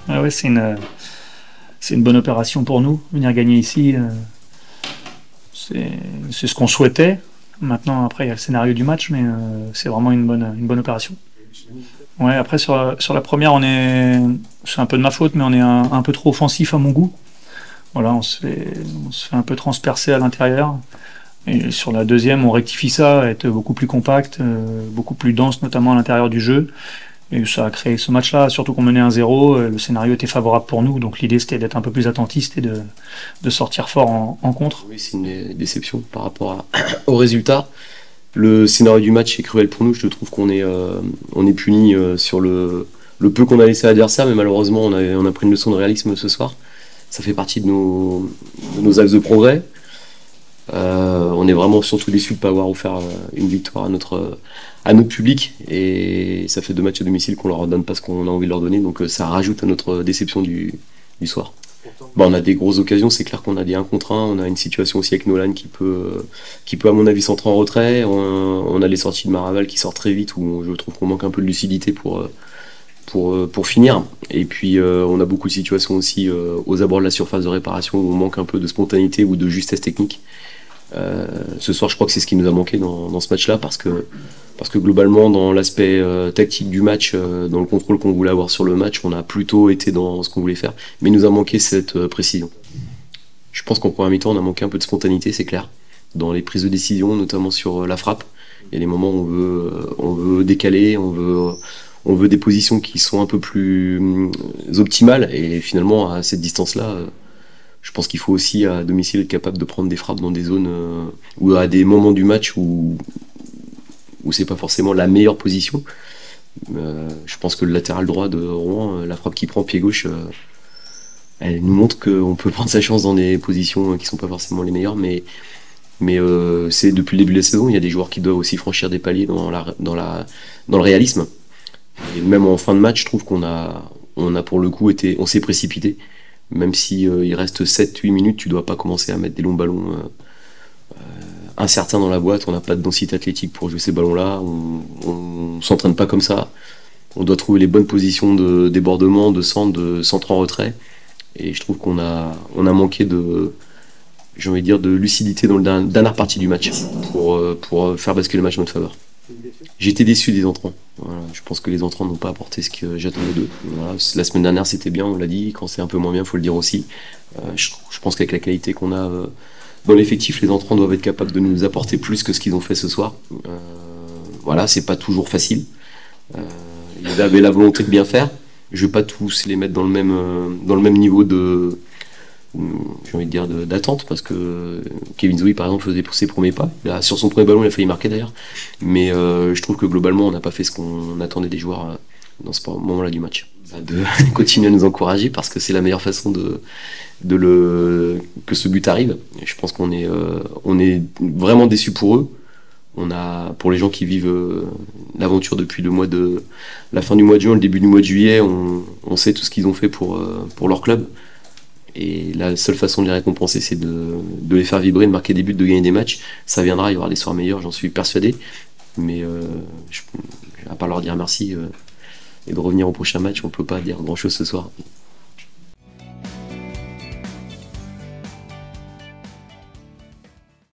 Ouais, c'est une bonne opération pour nous. Venir gagner ici, c'est c'est ce qu'on souhaitait. Maintenant, après, il y a le scénario du match, mais c'est vraiment une bonne opération. Ouais, après, sur la première, c'est un peu de ma faute, mais on est un peu trop offensif à mon goût. Voilà, on se fait un peu transpercer à l'intérieur. Et sur la deuxième, on rectifie ça, être beaucoup plus compact, beaucoup plus dense, notamment à l'intérieur du jeu. Et ça a créé ce match-là, surtout qu'on menait 1-0, le scénario était favorable pour nous, donc l'idée c'était d'être un peu plus attentiste et de sortir fort en contre. Oui, c'est une déception par rapport au résultat. Le scénario du match est cruel pour nous. Je trouve on est puni sur le peu qu'on a laissé à l'adversaire, mais malheureusement, on a pris une leçon de réalisme ce soir. Ça fait partie de nos axes de progrès. On est vraiment surtout déçus de ne pas avoir offert une victoire à notre public. Et ça fait 2 matchs à domicile qu'on leur donne pas ce qu'on a envie de leur donner. Donc ça rajoute à notre déception du soir. Bon, on a des grosses occasions, c'est clair qu'on a des 1 contre 1, on a une situation aussi avec Nolan qui peut à mon avis s'entrer en retrait, on a les sorties de Maraval qui sortent très vite où je trouve qu'on manque un peu de lucidité pour finir. Et puis on a beaucoup de situations aussi aux abords de la surface de réparation où on manque un peu de spontanéité ou de justesse technique. Ce soir, je crois que c'est ce qui nous a manqué dans ce match-là parce que globalement, dans l'aspect tactique du match, dans le contrôle qu'on voulait avoir sur le match, on a plutôt été dans ce qu'on voulait faire. Mais il nous a manqué cette précision. Je pense qu'en première mi-temps, on a manqué un peu de spontanéité, c'est clair. Dans les prises de décision, notamment sur la frappe. Il y a des moments où on veut décaler, on veut des positions qui sont un peu plus optimales. Et finalement, à cette distance-là, je pense qu'il faut aussi à domicile être capable de prendre des frappes dans des zones ou à des moments du match où c'est pas forcément la meilleure position. Je pense que le latéral droit de Rouen, la frappe qu'il prend pied gauche, elle nous montre qu'on peut prendre sa chance dans des positions qui sont pas forcément les meilleures, mais c'est depuis le début de la saison, il y a des joueurs qui doivent aussi franchir des paliers dans le réalisme. Et même en fin de match, je trouve on a pour le coup on s'est précipité. Même si il reste 7-8 minutes, tu dois pas commencer à mettre des longs ballons incertains dans la boîte. On n'a pas de densité athlétique pour jouer ces ballons-là. On s'entraîne pas comme ça. On doit trouver les bonnes positions de débordement, de centre en retrait. Et je trouve on a manqué j'ai envie de dire, de lucidité dans la dernière partie du match pour faire basculer le match en notre faveur. J'étais déçu des entrants. Voilà, je pense que les entrants n'ont pas apporté ce que j'attendais d'eux. Voilà, la semaine dernière c'était bien, on l'a dit. Quand c'est un peu moins bien, il faut le dire aussi. Je pense qu'avec la qualité qu'on a dans l'effectif, les entrants doivent être capables de nous apporter plus que ce qu'ils ont fait ce soir. Voilà, c'est pas toujours facile. Ils avaient la volonté de bien faire. Je vais pas tous les mettre dans le même niveau j'ai envie de dire d'attente parce que Kevin Zoe par exemple faisait ses premiers pas sur son premier ballon il a failli marquer d'ailleurs mais je trouve que globalement on n'a pas fait ce qu'on attendait des joueurs dans ce moment-là du match de continuer à nous encourager parce que c'est la meilleure façon que ce but arrive. Et je pense qu'on est vraiment déçus pour eux. Pour les gens qui vivent l'aventure depuis la fin du mois de juin, le début du mois de juillet, on sait tout ce qu'ils ont fait pour leur club. Et la seule façon de les récompenser, c'est de les faire vibrer, de marquer des buts, de gagner des matchs. Ça viendra, il y aura des soirs meilleurs, j'en suis persuadé. Mais à part leur dire merci et de revenir au prochain match, on ne peut pas dire grand-chose ce soir.